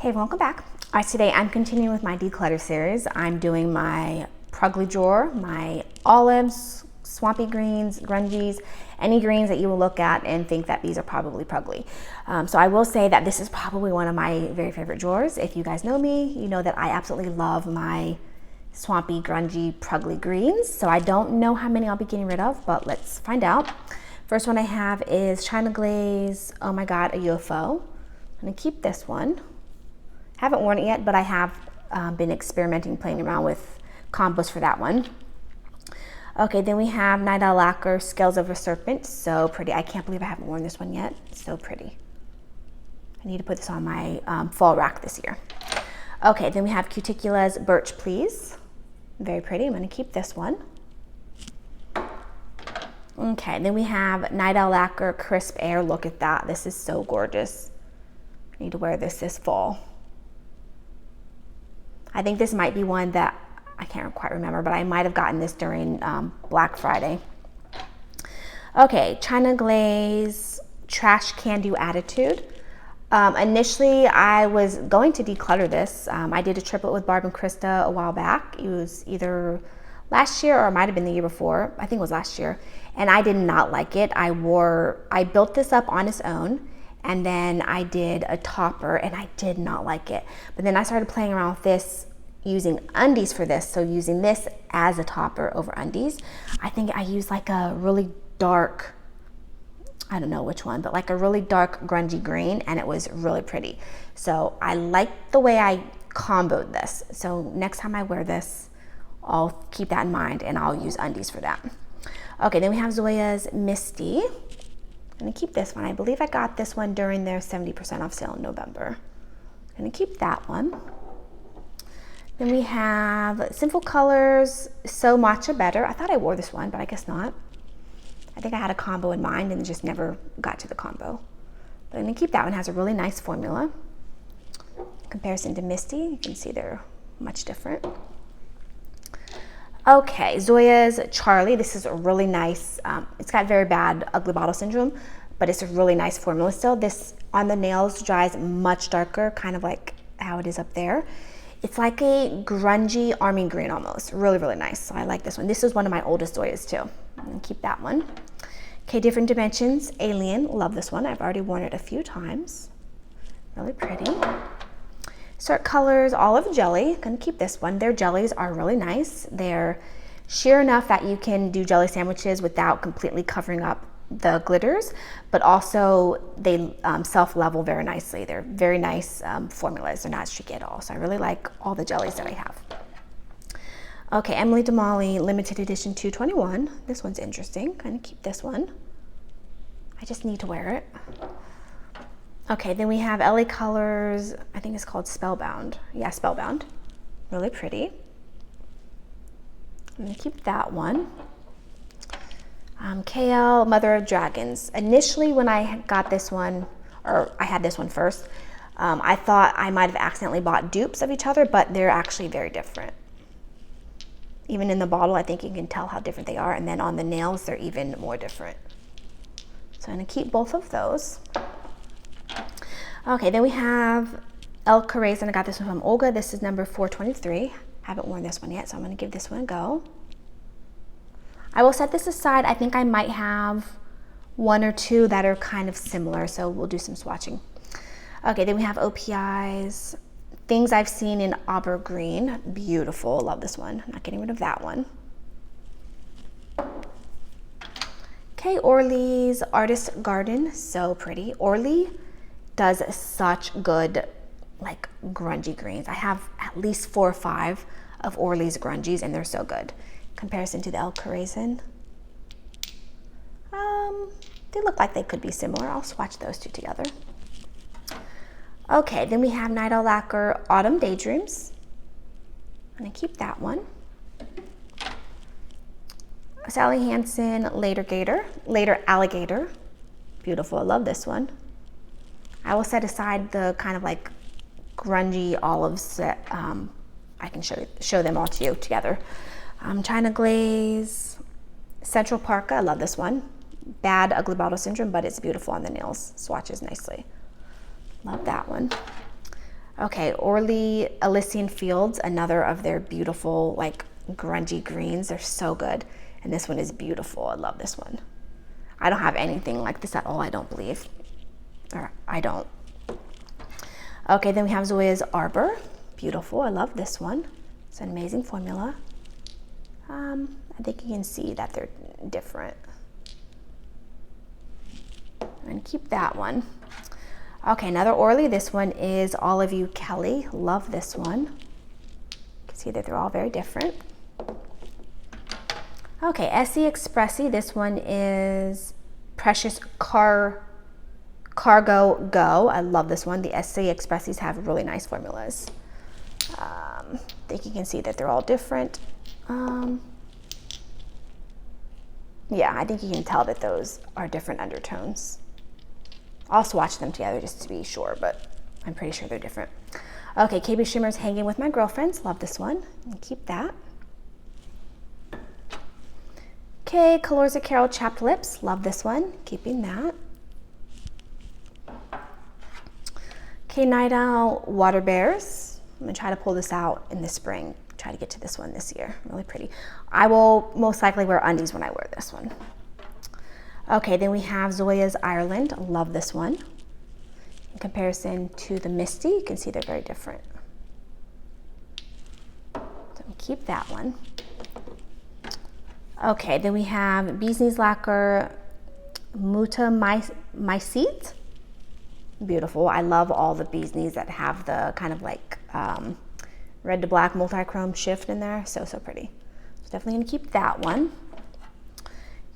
Hey, welcome back. All right, today I'm continuing with my declutter series. I'm doing my Prugly drawer, my olives, swampy greens, grungies, any greens that you will look at and think that these are probably Prugly. So I will say that this is probably one of my very favorite drawers. If you guys know me, you know that I absolutely love my swampy, grungy, Prugly greens. So I don't know how many I'll be getting rid of, but let's find out. First one I have is China Glaze, oh my God, a UFO. I'm gonna keep this one. Haven't worn it yet, but I have been experimenting, playing around with combos for that one. Okay, then we have Night Owl Lacquer, Scales of a Serpent. So pretty. I can't believe I haven't worn this one yet. So pretty. I need to put this on my fall rack this year. Okay, then we have Cuticula's Birch Please. Very pretty. I'm going to keep this one. Okay, then we have Night Owl Lacquer, Crisp Air. Look at that. This is so gorgeous. I need to wear this fall. I think this might be one that I can't quite remember, but I might have gotten this during Black Friday. Okay, China Glaze, Trash Can Do Attitude. Initially, I was going to declutter this. I did a triplet with Barb and Krista a while back. It was either last year or it might have been the year before. I think it was last year. And I did not like it. I built this up on its own. And then I did a topper and I did not like it. But then I started playing around with this using undies for this. So using this as a topper over undies. I think I used like a really dark, I don't know which one, but like a really dark grungy green, and it was really pretty. So I like the way I comboed this. So next time I wear this, I'll keep that in mind and I'll use undies for that. Okay, then we have Zoya's Misty. I'm gonna keep this one. I believe I got this one during their 70% off sale in November. I'm gonna keep that one. Then we have Sinful Colors, So Matcha Better. I thought I wore this one, but I guess not. I think I had a combo in mind and just never got to the combo. But I'm gonna keep that one. It has a really nice formula. In comparison to Misty, you can see they're much different. Okay, Zoya's Charlie. This is a really nice, it's got very bad ugly bottle syndrome, but it's a really nice formula still. This on the nails dries much darker, kind of like how it is up there. It's like a grungy army green almost. Really, really nice. So I like this one. This is one of my oldest Zoyas too. I'm gonna keep that one. Okay, Different Dimensions, Alien. Love this one. I've already worn it a few times. Really pretty. Start Colors, Olive Jelly. Gonna keep this one. Their jellies are really nice. They're sheer enough that you can do jelly sandwiches without completely covering up the glitters, but also they self-level very nicely. They're very nice formulas. They're not streaky at all. So I really like all the jellies that I have. Okay, Emily Damali Limited Edition 221. This one's interesting. Gonna keep this one. I just need to wear it. Okay, then we have LA Colors, I think it's called Spellbound. Yeah, Spellbound. Really pretty. I'm gonna keep that one. KL, Mother of Dragons. Initially when I got this one, or I had this one first, I thought I might have accidentally bought dupes of each other, but they're actually very different. Even in the bottle, I think you can tell how different they are, and then on the nails, they're even more different. So I'm gonna keep both of those. Okay, then we have El Carrez, and I got this one from Olga. This is number 423. Haven't worn this one yet, so I'm gonna give this one a go. I will set this aside. I think I might have one or two that are kind of similar, so we'll do some swatching. Okay, then we have OPI's Things I've Seen in Auber Green. Beautiful, love this one. I'm not getting rid of that one. Okay, Orly's Artist Garden, so pretty. Orly does such good like grungy greens. I have at least 4 or 5 of Orly's grungies and they're so good. Comparison to the El Carrezin. They look like they could be similar. I'll swatch those two together. Okay, then we have Night Owl Lacquer Autumn Daydreams. I'm gonna keep that one. Sally Hansen Later Alligator. Beautiful, I love this one. I will set aside the kind of like grungy olives that I can show them all to you together. China Glaze, Central Park. I love this one. Bad ugly bottle syndrome, but it's beautiful on the nails. Swatches nicely. Love that one. Okay, Orly Elysian Fields, another of their beautiful, like grungy greens. They're so good. And this one is beautiful. I love this one. I don't have anything like this at all, I don't believe. Or I don't. Okay, then we have Zoya's Arbor. Beautiful. I love this one. It's an amazing formula. I think you can see that they're different. And keep that one. Okay, another Orly. This one is All of You Kelly. Love this one. You can see that they're all very different. Okay, Essie Expressi. This one is Precious Cargo Go. I love this one. The Essie Expressis have really nice formulas. I think you can see that they're all different. Yeah, I think you can tell that those are different undertones. I'll swatch them together just to be sure, but I'm pretty sure they're different. Okay, KB Shimmer's Hanging With My Girlfriends. Love this one. And keep that. Okay, Colors of Carol Chapped Lips. Love this one. Keeping that. Okay, Night Owl Water Bears. I'm going to try to pull this out in the spring. Try to get to this one this year. Really pretty. I will most likely wear undies when I wear this one. Okay, then we have Zoya's Ireland. Love this one. In comparison to the Misty, you can see they're very different. So keep that one. Okay, then we have Bee's Knees Lacquer Muta Mycete. Beautiful. I love all the Bee's Knees that have the kind of like red to black multi-chrome shift in there. So pretty. So definitely gonna keep that one.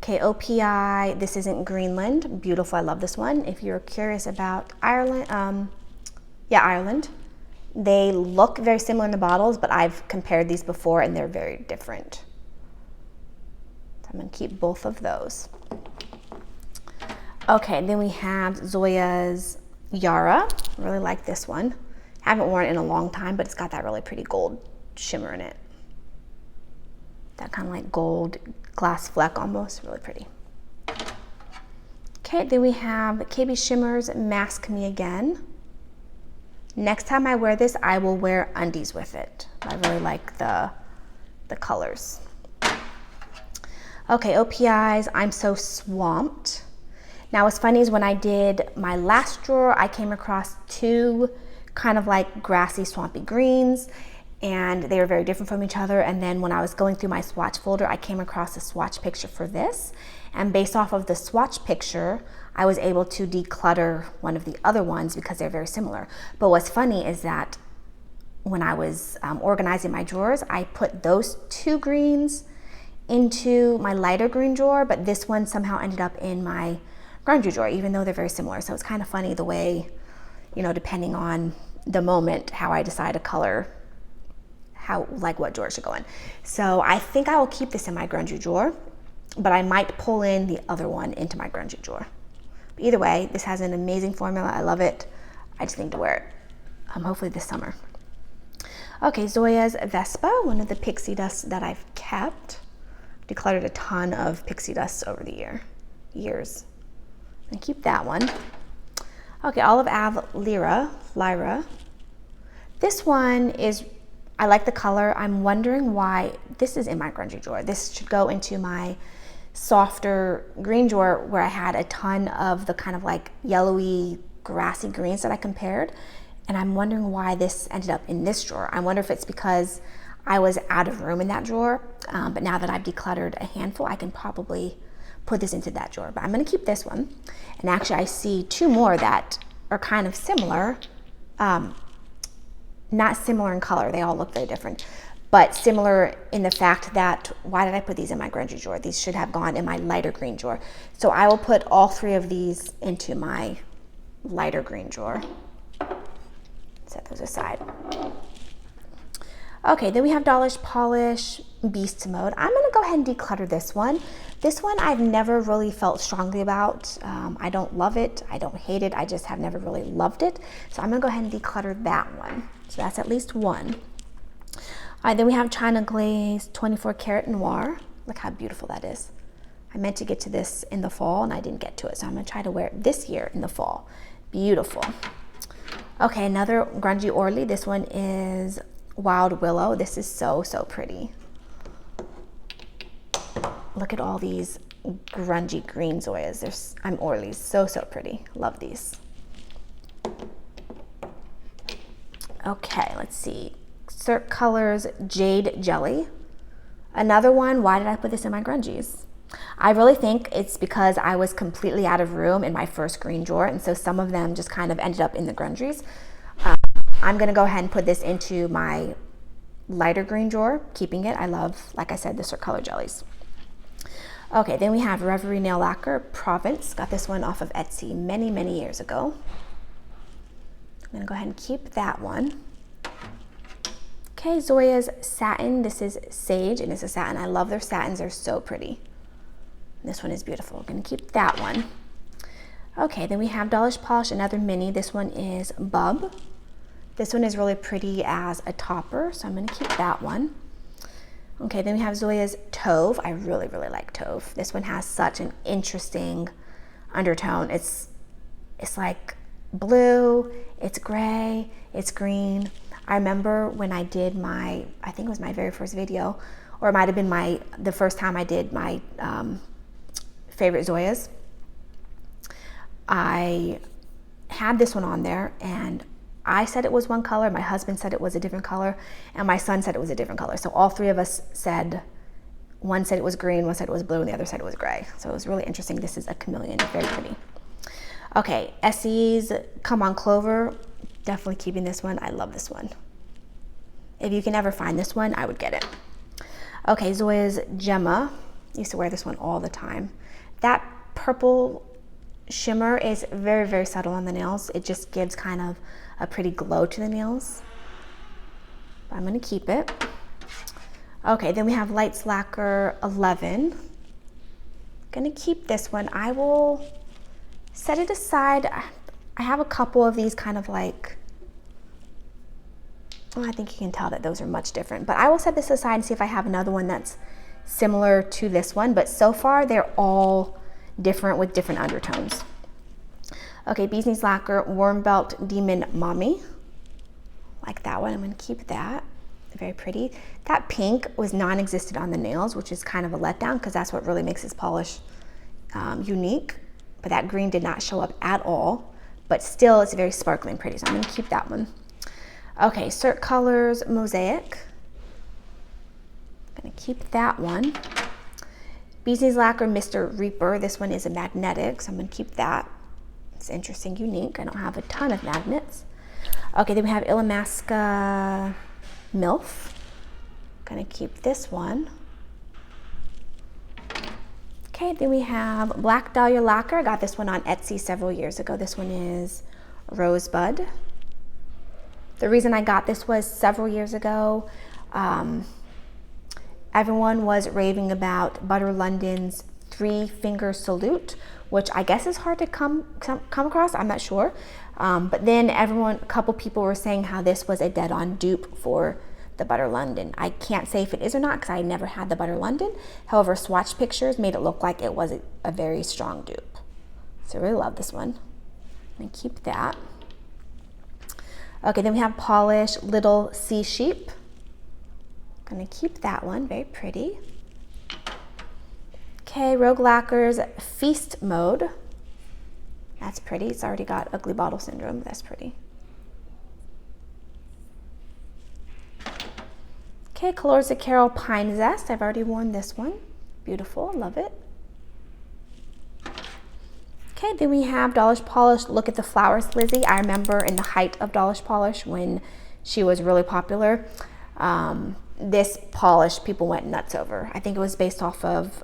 Okay, OPI, this isn't Greenland. Beautiful, I love this one. If you're curious about Ireland, Ireland. They look very similar in the bottles, but I've compared these before and they're very different. So I'm gonna keep both of those. Okay, then we have Zoya's Yara. Really like this one. Haven't worn it in a long time, but it's got that really pretty gold shimmer in it. That kind of like gold glass fleck almost, really pretty. Okay, then we have KB Shimmer's Mask Me Again. Next time I wear this, I will wear undies with it. I really like the colors. Okay, OPI's I'm So Swamped. Now what's funny is when I did my last drawer, I came across two kind of like grassy, swampy greens, and they were very different from each other. And then when I was going through my swatch folder, I came across a swatch picture for this. And based off of the swatch picture, I was able to declutter one of the other ones because they're very similar. But what's funny is that when I was organizing my drawers, I put those two greens into my lighter green drawer, but this one somehow ended up in my grungy drawer, even though they're very similar. So it's kind of funny the way, you know, depending on the moment, how I decide to color, like what drawer should go in. So I think I will keep this in my grungy drawer, but I might pull in the other one into my grungy drawer. But either way, this has an amazing formula. I love it. I just need to wear it, hopefully this summer. Okay, Zoya's Vespa, one of the pixie dusts that I've kept. Decluttered a ton of pixie dusts over the years. And keep that one. Okay, Olive Ave Lyra. This one is, I like the color. I'm wondering why this is in my grungy drawer. This should go into my softer green drawer where I had a ton of the kind of like yellowy, grassy greens that I compared. And I'm wondering why this ended up in this drawer. I wonder if it's because I was out of room in that drawer. But now that I've decluttered a handful, I can probably put this into that drawer. But I'm gonna keep this one. And actually I see two more that are kind of similar. Not similar in color, they all look very different, but similar in the fact that, why did I put these in my grungy drawer? These should have gone in my lighter green drawer. So I will put all three of these into my lighter green drawer. Set those aside. Okay, then we have Dollish Polish Beast Mode. I'm gonna go ahead and declutter this one. This one I've never really felt strongly about. I don't love it, I don't hate it, I just have never really loved it. So I'm gonna go ahead and declutter that one. So that's at least one. All right, then we have China Glaze 24 Karat Noir. Look how beautiful that is. I meant to get to this in the fall and I didn't get to it. So I'm gonna try to wear it this year in the fall. Beautiful. Okay, another grungy Orly. This one is Wild Willow. This is so, so pretty. Look at all these grungy green Zoyas. I'm Orly's. So, so pretty. Love these. Okay, let's see. Cirque Colors Jade Jelly. Another one. Why did I put this in my grungies? I really think it's because I was completely out of room in my first green drawer, and so some of them just kind of ended up in the grungies. I'm going to go ahead and put this into my lighter green drawer, keeping it. I love, like I said, the Cirque Color jellies. Okay, then we have Reverie Nail Lacquer Provence. Got this one off of Etsy many, many years ago. I'm going to go ahead and keep that one. Okay, Zoya's Satin. This is Sage, and it's a satin. I love their satins. They're so pretty. This one is beautiful. I'm going to keep that one. Okay, then we have Dolish Polish, another mini. This one is Bub. This one is really pretty as a topper, so I'm going to keep that one. Okay, then we have Zoya's Tauve. I really, really like Tauve. This one has such an interesting undertone. It's like blue, it's gray, it's green. I remember when I did my, I think it was my very first video, or it might have been the first time I did my favorite Zoyas. I had this one on there, and I said it was one color, my husband said it was a different color, and my son said it was a different color. So all three of us said, one said it was green, one said it was blue, and the other said it was gray. So it was really interesting. This is a chameleon, very pretty. Okay, Essie's Come On Clover, definitely keeping this one. I love this one. If you can ever find this one, I would get it. Okay, Zoya's Gemma. Used to wear this one all the time. That purple shimmer is very, very subtle on the nails. It just gives kind of a pretty glow to the nails. But I'm going to keep it. Okay, then we have Lights Lacquer 11. I'm going to keep this one. I will set it aside. I have a couple of these kind of like, well, I think you can tell that those are much different. But I will set this aside and see if I have another one that's similar to this one. But so far, they're all different with different undertones. Okay, Bee's Knees Lacquer Warm Belt Demon Mommy. Like that one. I'm going to keep that. Very pretty. That pink was non-existent on the nails, which is kind of a letdown because that's what really makes this polish unique. But that green did not show up at all. But still, it's very sparkling and pretty, so I'm going to keep that one. Okay, Cirque Colors Mosaic. I'm going to keep that one. Bee's Knees Lacquer Mr. Reaper. This one is a magnetic, so I'm going to keep that. It's interesting, unique. I don't have a ton of magnets. Okay, then we have Illamasqua MILF. Going to keep this one. Okay, then we have Black Dahlia Lacquer. I got this one on Etsy several years ago. This one is Rosebud. The reason I got this was several years ago, everyone was raving about Butter London's 3-finger salute, which I guess is hard to come across. I'm not sure. But then a couple people were saying how this was a dead-on dupe for the Butter London. I can't say if it is or not because I never had the Butter London. However, swatch pictures made it look like it was a very strong dupe. So I really love this one. I'm gonna keep that. Okay, then we have Polish Little Sea Sheep. Gonna keep that one, very pretty. Okay, Rogue Lacquer's Feast Mode. That's pretty. It's already got Ugly Bottle Syndrome. That's pretty. Okay, Colors of Carol Pine Zest. I've already worn this one. Beautiful, love it. Okay, then we have Dolish Polish Look at the Flowers Lizzie. I remember in the height of Dolish Polish when she was really popular. This polish people went nuts over. I think it was based off of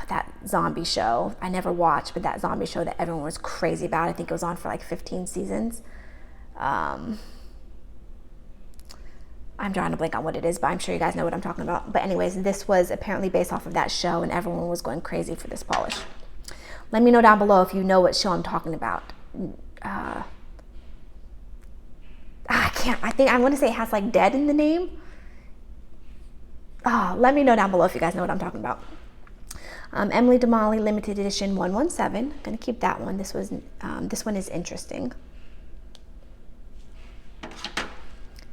that zombie show. I never watched, but that zombie show that everyone was crazy about. I think it was on for like 15 seasons. I'm drawing a blank on what it is, but I'm sure you guys know what I'm talking about. But anyways, this was apparently based off of that show, and everyone was going crazy for this polish. Let me know down below if you know what show I'm talking about. I want to say it has like dead in the name. Let me know down below if you guys know what I'm talking about. Emily Damali limited edition 117. Gonna keep that one. This one is interesting.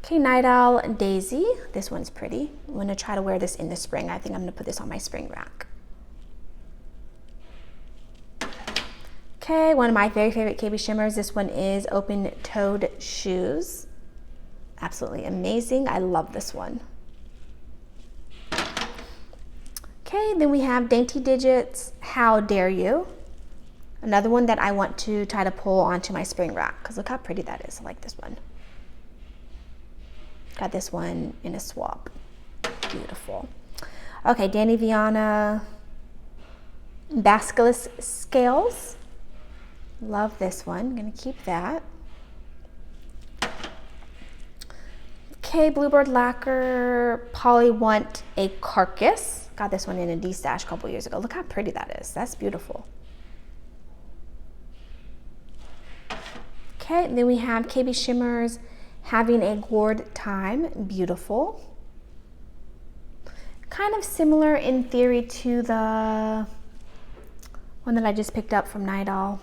Okay, Night Owl Daisy. This one's pretty. I'm gonna try to wear this in the spring. I think I'm gonna put this on my spring rack. Okay, one of my very favorite KB shimmers. This one is open-toed shoes. Absolutely amazing. I love this one. Okay, then we have Dainty Digits, How Dare You. Another one that I want to try to pull onto my spring rack because look how pretty that is. I like this one. Got this one in a swap. Beautiful. Okay, Danny Viana, Basculus Scales. Love this one. I'm gonna keep that. Okay, Bluebird Lacquer, Polly Want a Carcass. Got this one in a D-stash a couple years ago. Look how pretty that is. That's beautiful. Okay, then we have KB Shimmers, Having a Gourd Time. Beautiful. Kind of similar in theory to the one that I just picked up from Night Owl.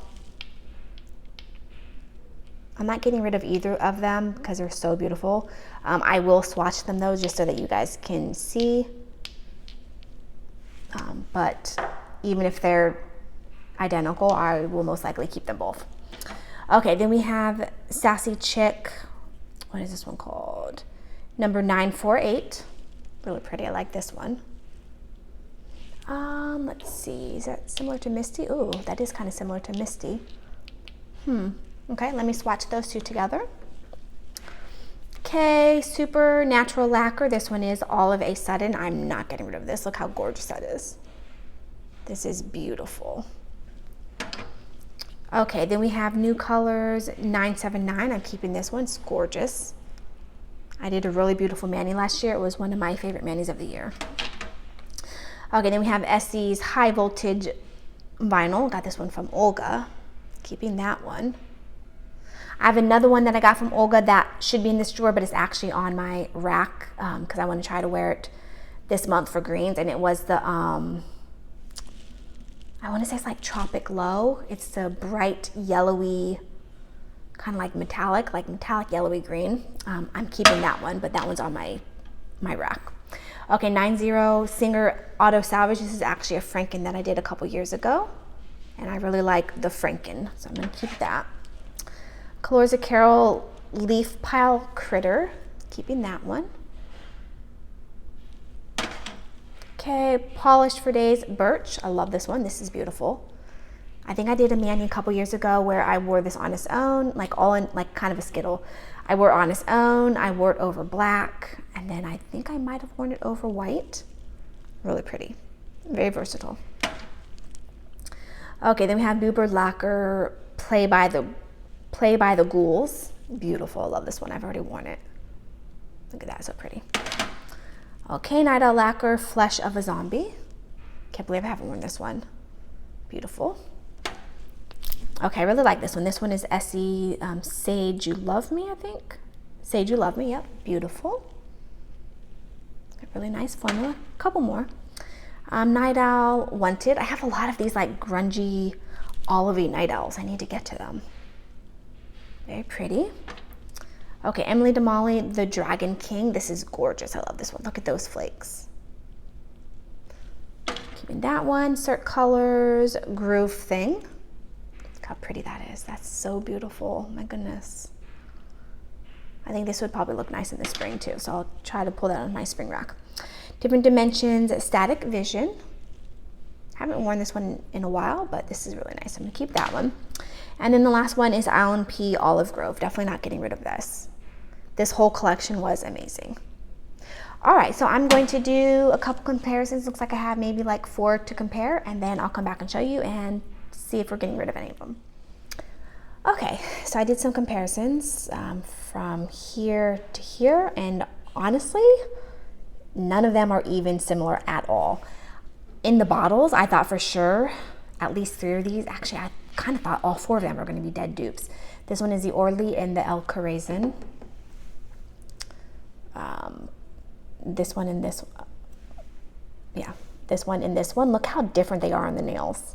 I'm not getting rid of either of them because they're so beautiful. I will swatch them though just so that you guys can see. But even if they're identical, I will most likely keep them both. Okay, then we have Sassy Chick. What is this one called? Number 948. Really pretty. I like this one. Let's see. Is that similar to Misty? Ooh, that is kind of similar to Misty. Okay, let me swatch those two together. Okay, Supernatural Lacquer. This one is All of a Sudden. I'm not getting rid of this. Look how gorgeous that is. This is beautiful. Okay, then we have New Colors 979. I'm keeping this one. It's gorgeous. I did a really beautiful mani last year. It was one of my favorite manis of the year. Okay, then we have Essie's High Voltage Vinyl. Got this one from Olga. Keeping that one. I have another one that I got from Olga that should be in this drawer, but it's actually on my rack because I want to try to wear it this month for greens. And it was the, I want to say it's like Tropic Low. It's the bright yellowy, kind of like metallic yellowy green. I'm keeping that one, but that one's on my rack. Okay, 90 Singer Auto Salvage. This is actually a Franken that I did a couple years ago. And I really like the Franken, so I'm gonna keep that. Colorza Carol Leaf Pile Critter, keeping that one. Okay, Polished for Days Birch. I love this one. This is beautiful. I think I did a mani a couple years ago where I wore this on its own, like all in like kind of a skittle. I wore it on its own, I wore it over black, and then I think I might have worn it over white. Really pretty, very versatile. Okay, then we have Bluebird Lacquer Play by the Ghouls. Beautiful, I love this one. I've already worn it. Look at that, so pretty. Okay, Night Owl Lacquer Flesh of a Zombie. Can't believe I haven't worn this one. Beautiful. Okay, I really like this one. This one is Essie Sage You Love Me, I think. Sage You Love Me, yep, beautiful. A really nice formula. A couple more. Night Owl Wanted. I have a lot of these like grungy olivey night owls. I need to get to them. Very pretty. Okay, Emily Damali, The Dragon King. This is gorgeous. I love this one. Look at those flakes. Keeping that one. Cert Colors Groove Thing. Look how pretty that is. That's so beautiful. My goodness. I think this would probably look nice in the spring too. So I'll try to pull that on my spring rack. Different Dimensions Static Vision. Haven't worn this one in a while, but this is really nice. I'm gonna keep that one. And then the last one is Alan P. Olive Grove. Definitely not getting rid of this. This whole collection was amazing. All right, so I'm going to do a couple comparisons. Looks like I have maybe like 4 to compare, and then I'll come back and show you and see if we're getting rid of any of them. Okay, so I did some comparisons from here to here, and honestly, none of them are even similar at all. In the bottles, I thought for sure at least 3 of these, actually I kind of thought all 4 of them were going to be dead dupes. This one is the Orly and the El Corazon. This one and this, yeah, this one, and this one. Look how different they are on the nails.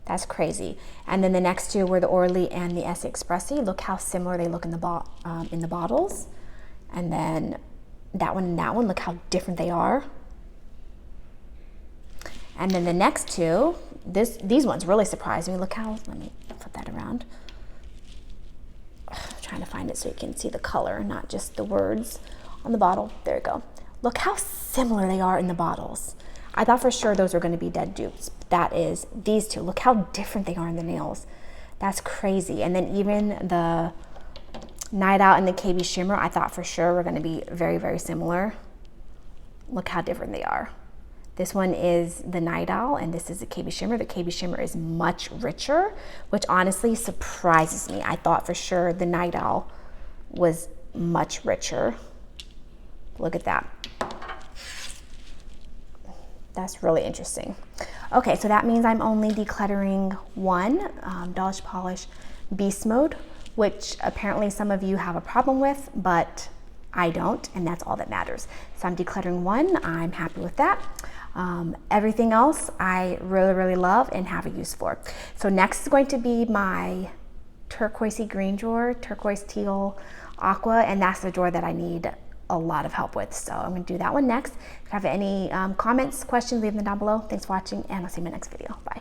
That's crazy. And then the next two were the Orly and the Essie Expressi. Look how similar they look in the bottles. And then that one and that one, look how different they are. And then the next two, these ones really surprised me. Look how, let me flip that around. I'm trying to find it so you can see the color, not just the words on the bottle. There you go. Look how similar they are in the bottles. I thought for sure those were going to be dead dupes. That is these two. Look how different they are in the nails. That's crazy. And then even the Night Out and the KB Shimmer, I thought for sure were going to be very, very similar. Look how different they are. This one is the Night Owl, and this is the KB Shimmer. The KB Shimmer is much richer, which honestly surprises me. I thought for sure the Night Owl was much richer. Look at that. That's really interesting. Okay, so that means I'm only decluttering one Polish Polish Beast Mode, which apparently some of you have a problem with, but I don't, and that's all that matters. So I'm decluttering one. I'm happy with that. Everything else I really, really love and have a use for. So next is going to be my turquoisey green drawer, turquoise, teal, aqua, and that's the drawer that I need a lot of help with. So I'm going to do that one next. If you have any comments, questions, leave them down below. Thanks for watching, and I'll see you in my next video. Bye.